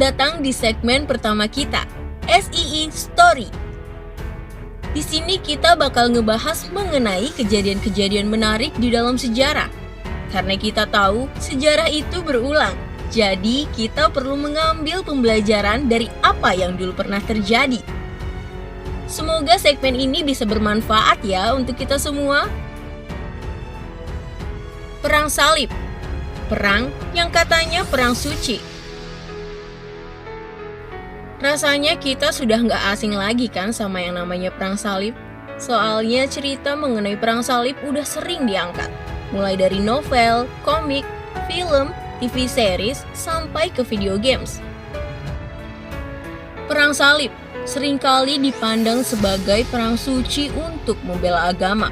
datang di segmen pertama kita, SII Story. Di sini kita bakal ngebahas mengenai kejadian-kejadian menarik di dalam sejarah. Karena kita tahu sejarah itu berulang, jadi kita perlu mengambil pembelajaran dari apa yang dulu pernah terjadi. Semoga segmen ini bisa bermanfaat ya untuk kita semua. Perang Salib, perang yang katanya perang suci. Rasanya kita sudah nggak asing lagi kan sama yang namanya Perang Salib? Soalnya cerita mengenai Perang Salib udah sering diangkat. Mulai dari novel, komik, film, TV series, sampai ke video games. Perang Salib seringkali dipandang sebagai perang suci untuk membela agama.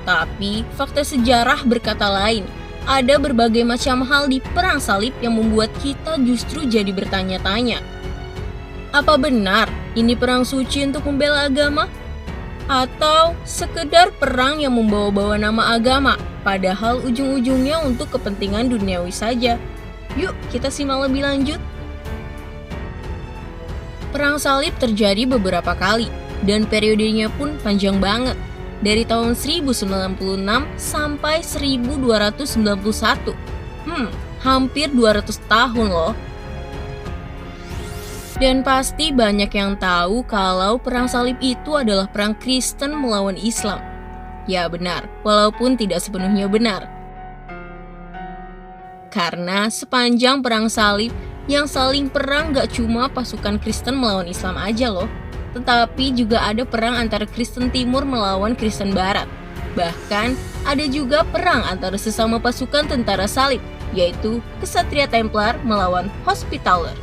Tapi fakta sejarah berkata lain. Ada berbagai macam hal di Perang Salib yang membuat kita justru jadi bertanya-tanya. Apa benar ini perang suci untuk membela agama? Atau sekedar perang yang membawa-bawa nama agama, padahal ujung-ujungnya untuk kepentingan duniawi saja? Yuk kita simak lebih lanjut. Perang Salib terjadi beberapa kali, dan periodenya pun panjang banget. Dari tahun 1096 sampai 1291. Hampir 200 tahun loh. Dan pasti banyak yang tahu kalau Perang Salib itu adalah perang Kristen melawan Islam. Ya benar, walaupun tidak sepenuhnya benar. Karena sepanjang Perang Salib, yang saling perang gak cuma pasukan Kristen melawan Islam aja loh. Tetapi juga ada perang antara Kristen Timur melawan Kristen Barat. Bahkan ada juga perang antara sesama pasukan tentara salib, yaitu Kesatria Templar melawan Hospitaller.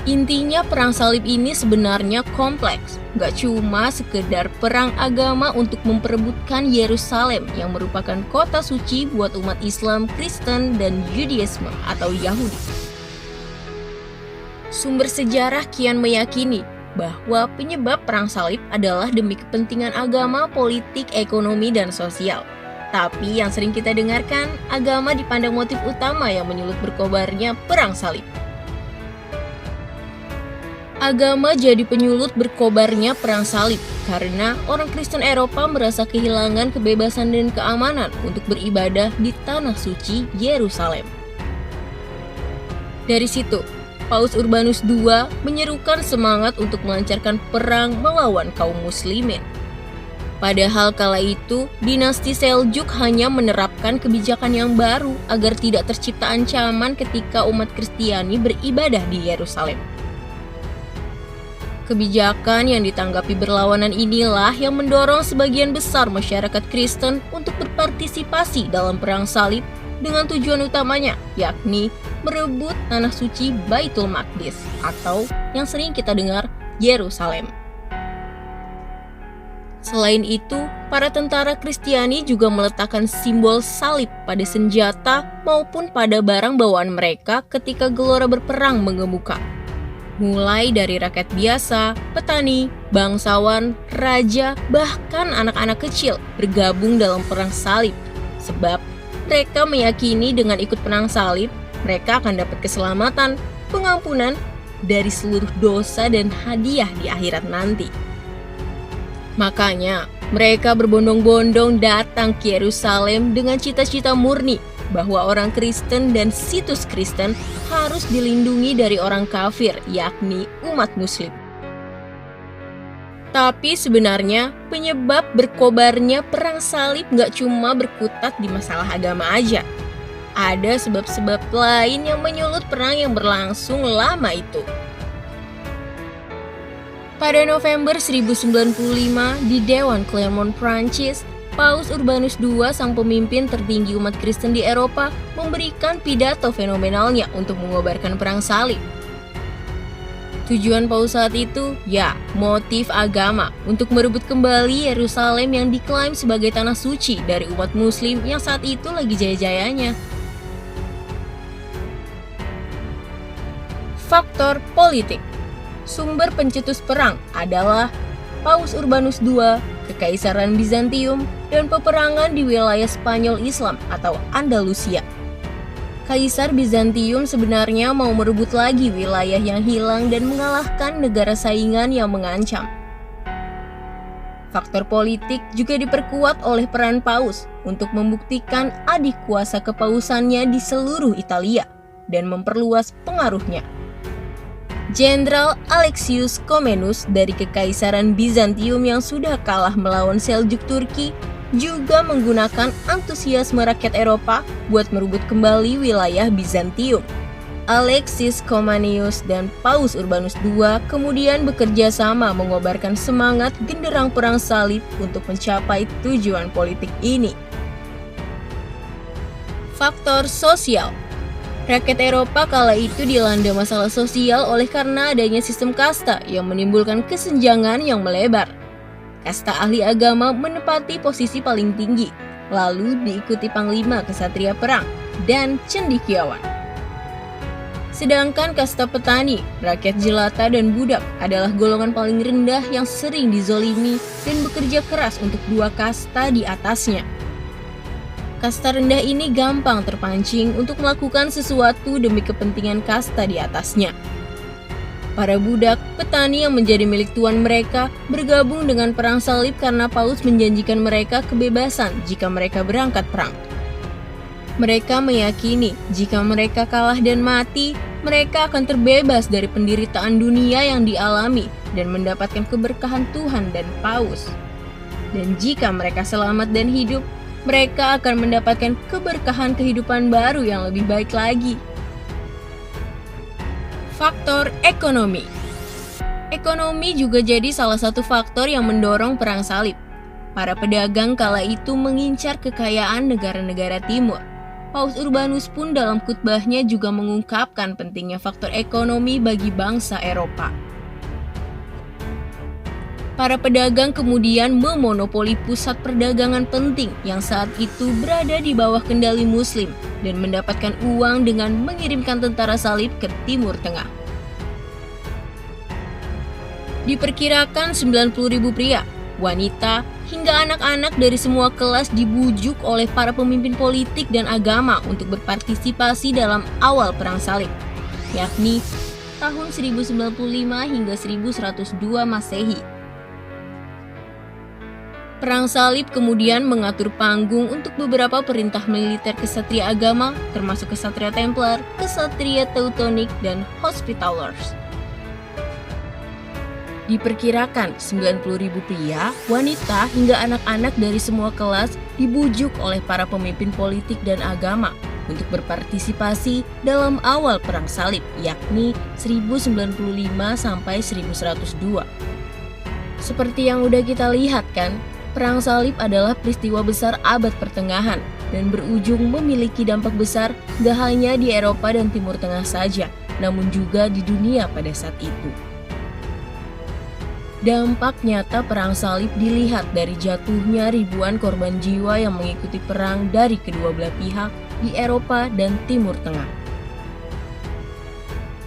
Intinya perang salib ini sebenarnya kompleks, gak cuma sekedar perang agama untuk memperebutkan Yerusalem yang merupakan kota suci buat umat Islam, Kristen, dan Judaisme atau Yahudi. Sumber sejarah kian meyakini bahwa penyebab perang salib adalah demi kepentingan agama, politik, ekonomi, dan sosial. Tapi yang sering kita dengarkan, agama dipandang motif utama yang menyulut berkobarnya perang salib. Agama jadi penyulut berkobarnya perang salib karena orang Kristen Eropa merasa kehilangan kebebasan dan keamanan untuk beribadah di tanah suci Yerusalem. Dari situ, Paus Urbanus II menyerukan semangat untuk melancarkan perang melawan kaum muslimin. Padahal kala itu, dinasti Seljuk hanya menerapkan kebijakan yang baru agar tidak tercipta ancaman ketika umat Kristiani beribadah di Yerusalem. Kebijakan yang ditanggapi berlawanan inilah yang mendorong sebagian besar masyarakat Kristen untuk berpartisipasi dalam perang salib dengan tujuan utamanya, yakni merebut tanah suci Baitul Maqdis atau yang sering kita dengar Yerusalem. Selain itu, para tentara Kristiani juga meletakkan simbol salib pada senjata maupun pada barang bawaan mereka ketika gelora berperang mengemuka. Mulai dari rakyat biasa, petani, bangsawan, raja, bahkan anak-anak kecil bergabung dalam perang salib. Sebab mereka meyakini dengan ikut perang salib, mereka akan dapat keselamatan, pengampunan dari seluruh dosa dan hadiah di akhirat nanti. Makanya, mereka berbondong-bondong datang ke Yerusalem dengan cita-cita murni bahwa orang Kristen dan situs Kristen harus dilindungi dari orang kafir, yakni umat Muslim. Tapi sebenarnya penyebab berkobarnya perang salib gak cuma berkutat di masalah agama aja. Ada sebab-sebab lain yang menyulut perang yang berlangsung lama itu. Pada November 1095 di Dewan Clermont, Prancis, Paus Urbanus II, sang pemimpin tertinggi umat Kristen di Eropa, memberikan pidato fenomenalnya untuk mengobarkan perang salib. Tujuan Paus saat itu, motif agama untuk merebut kembali Yerusalem yang diklaim sebagai tanah suci dari umat Muslim yang saat itu lagi jaya-jayanya. Faktor politik. Sumber pencetus perang adalah Paus Urbanus II, Kekaisaran Bizantium, dan peperangan di wilayah Spanyol Islam atau Andalusia. Kaisar Bizantium sebenarnya mau merebut lagi wilayah yang hilang dan mengalahkan negara saingan yang mengancam. Faktor politik juga diperkuat oleh peran Paus untuk membuktikan adik kuasa kepausannya di seluruh Italia dan memperluas pengaruhnya. Jenderal Alexius Comnenus dari Kekaisaran Bizantium yang sudah kalah melawan Seljuk Turki juga menggunakan antusiasme rakyat Eropa buat merebut kembali wilayah Bizantium. Alexius Comnenus dan Paus Urbanus II kemudian bekerja sama mengobarkan semangat genderang perang salib untuk mencapai tujuan politik ini. Faktor sosial. Rakyat Eropa kala itu dilanda masalah sosial oleh karena adanya sistem kasta yang menimbulkan kesenjangan yang melebar. Kasta ahli agama menempati posisi paling tinggi, lalu diikuti panglima kesatria perang dan cendekiawan. Sedangkan kasta petani, rakyat jelata dan budak adalah golongan paling rendah yang sering dizolimi dan bekerja keras untuk dua kasta di atasnya. Kasta rendah ini gampang terpancing untuk melakukan sesuatu demi kepentingan kasta di atasnya. Para budak, petani yang menjadi milik tuan mereka bergabung dengan perang salib karena Paus menjanjikan mereka kebebasan jika mereka berangkat perang. Mereka meyakini jika mereka kalah dan mati, mereka akan terbebas dari penderitaan dunia yang dialami dan mendapatkan keberkahan Tuhan dan Paus. Dan jika mereka selamat dan hidup, mereka akan mendapatkan keberkahan kehidupan baru yang lebih baik lagi. Faktor ekonomi. Ekonomi juga jadi salah satu faktor yang mendorong perang salib. Para pedagang kala itu mengincar kekayaan negara-negara timur. Paus Urbanus pun dalam khutbahnya juga mengungkapkan pentingnya faktor ekonomi bagi bangsa Eropa. Para pedagang kemudian memonopoli pusat perdagangan penting yang saat itu berada di bawah kendali Muslim dan mendapatkan uang dengan mengirimkan tentara salib ke Timur Tengah. Diperkirakan 90.000 pria, wanita, hingga anak-anak dari semua kelas dibujuk oleh para pemimpin politik dan agama untuk berpartisipasi dalam awal perang salib, yakni tahun 1095 hingga 1102 Masehi. Perang salib kemudian mengatur panggung untuk beberapa perintah militer kesatria agama, termasuk kesatria Templar, kesatria Teutonic, dan Hospitallers. Diperkirakan 90.000 pria, wanita, hingga anak-anak dari semua kelas dibujuk oleh para pemimpin politik dan agama untuk berpartisipasi dalam awal perang salib, yakni 1095 sampai 1102. Seperti yang udah kita lihat kan, perang salib adalah peristiwa besar abad pertengahan dan berujung memiliki dampak besar gak hanya di Eropa dan Timur Tengah saja, namun juga di dunia pada saat itu. Dampak nyata perang salib dilihat dari jatuhnya ribuan korban jiwa yang mengikuti perang dari kedua belah pihak di Eropa dan Timur Tengah.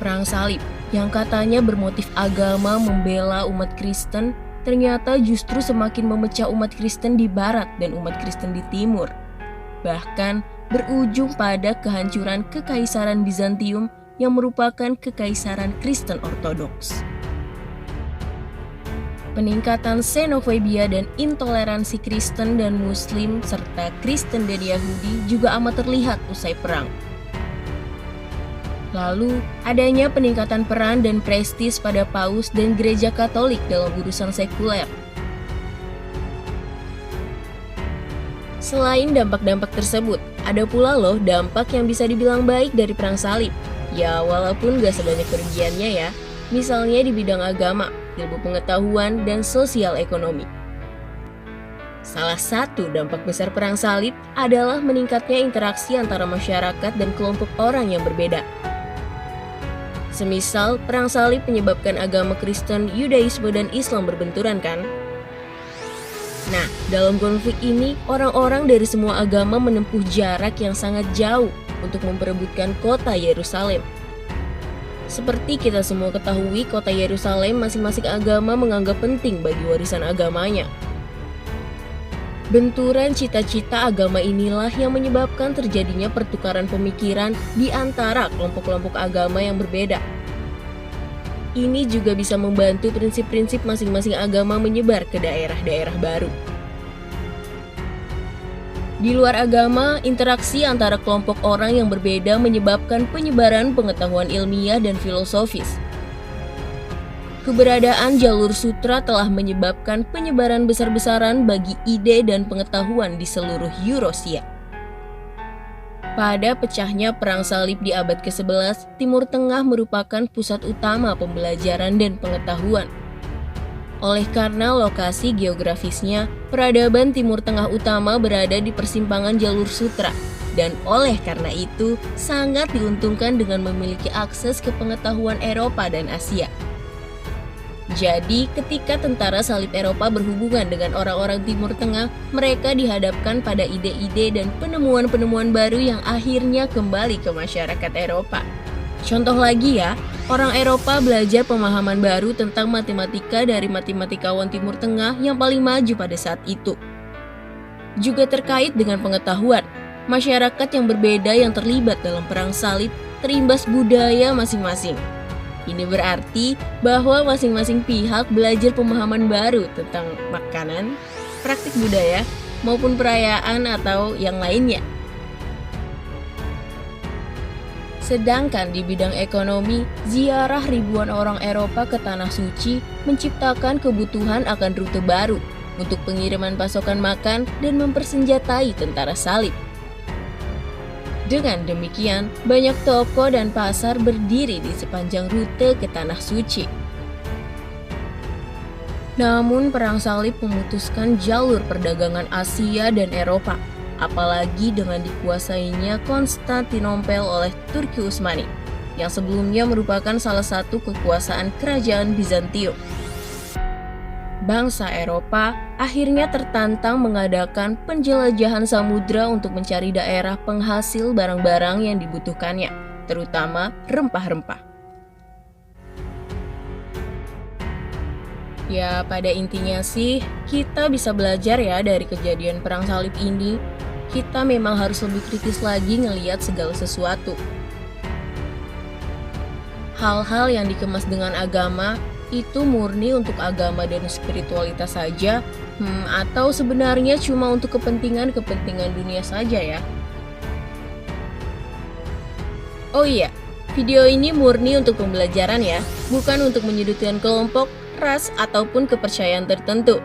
Perang salib yang katanya bermotif agama membela umat Kristen ternyata justru semakin memecah umat Kristen di barat dan umat Kristen di timur. Bahkan berujung pada kehancuran Kekaisaran Bizantium yang merupakan kekaisaran Kristen Ortodoks. Peningkatan xenofobia dan intoleransi Kristen dan Muslim serta Kristen dan Yahudi juga amat terlihat usai perang. Lalu, adanya peningkatan peran dan prestis pada Paus dan Gereja Katolik dalam urusan sekuler. Selain dampak-dampak tersebut, ada pula loh dampak yang bisa dibilang baik dari perang salib. Ya, walaupun gak sebanyak kerugiannya ya, misalnya di bidang agama, ilmu pengetahuan, dan sosial ekonomi. Salah satu dampak besar perang salib adalah meningkatnya interaksi antara masyarakat dan kelompok orang yang berbeda. Semisal, perang salib menyebabkan agama Kristen, Yudaisme, dan Islam berbenturan kan? Nah, dalam konflik ini, orang-orang dari semua agama menempuh jarak yang sangat jauh untuk memperebutkan kota Yerusalem. Seperti kita semua ketahui, kota Yerusalem masing-masing agama menganggap penting bagi warisan agamanya. Benturan cita-cita agama inilah yang menyebabkan terjadinya pertukaran pemikiran di antara kelompok-kelompok agama yang berbeda. Ini juga bisa membantu prinsip-prinsip masing-masing agama menyebar ke daerah-daerah baru. Di luar agama, interaksi antara kelompok orang yang berbeda menyebabkan penyebaran pengetahuan ilmiah dan filosofis. Keberadaan jalur sutra telah menyebabkan penyebaran besar-besaran bagi ide dan pengetahuan di seluruh Eurasia. Pada pecahnya Perang Salib di abad ke-11, Timur Tengah merupakan pusat utama pembelajaran dan pengetahuan. Oleh karena lokasi geografisnya, peradaban Timur Tengah utama berada di persimpangan jalur sutra, dan oleh karena itu sangat diuntungkan dengan memiliki akses ke pengetahuan Eropa dan Asia. Jadi, ketika tentara salib Eropa berhubungan dengan orang-orang Timur Tengah, mereka dihadapkan pada ide-ide dan penemuan-penemuan baru yang akhirnya kembali ke masyarakat Eropa. Contoh lagi ya, orang Eropa belajar pemahaman baru tentang matematika dari matematikawan Timur Tengah yang paling maju pada saat itu. Juga terkait dengan pengetahuan, masyarakat yang berbeda yang terlibat dalam perang salib terimbas budaya masing-masing. Ini berarti bahwa masing-masing pihak belajar pemahaman baru tentang makanan, praktik budaya, maupun perayaan atau yang lainnya. Sedangkan di bidang ekonomi, ziarah ribuan orang Eropa ke Tanah Suci menciptakan kebutuhan akan rute baru untuk pengiriman pasokan makan dan mempersenjatai tentara salib. Dengan demikian, banyak toko dan pasar berdiri di sepanjang rute ke Tanah Suci. Namun, Perang Salib memutuskan jalur perdagangan Asia dan Eropa, apalagi dengan dikuasainya Konstantinopel oleh Turki Utsmani, yang sebelumnya merupakan salah satu kekuasaan kerajaan Bizantium. Bangsa Eropa akhirnya tertantang mengadakan penjelajahan samudra untuk mencari daerah penghasil barang-barang yang dibutuhkannya, terutama rempah-rempah. Ya, pada intinya sih, kita bisa belajar ya dari kejadian Perang Salib ini. Kita memang harus lebih kritis lagi ngelihat segala sesuatu. Hal-hal yang dikemas dengan agama itu murni untuk agama dan spiritualitas saja, atau sebenarnya cuma untuk kepentingan dunia saja ya? Oh iya, video ini murni untuk pembelajaran ya, bukan untuk menyudutkan kelompok, ras, ataupun kepercayaan tertentu.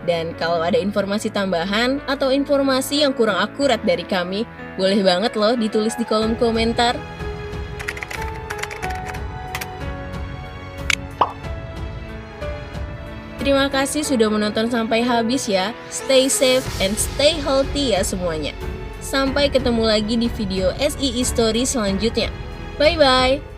Dan kalau ada informasi tambahan atau informasi yang kurang akurat dari kami, boleh banget loh ditulis di kolom komentar. Terima kasih sudah menonton sampai habis ya. Stay safe and stay healthy ya semuanya. Sampai ketemu lagi di video SII Story selanjutnya. Bye-bye.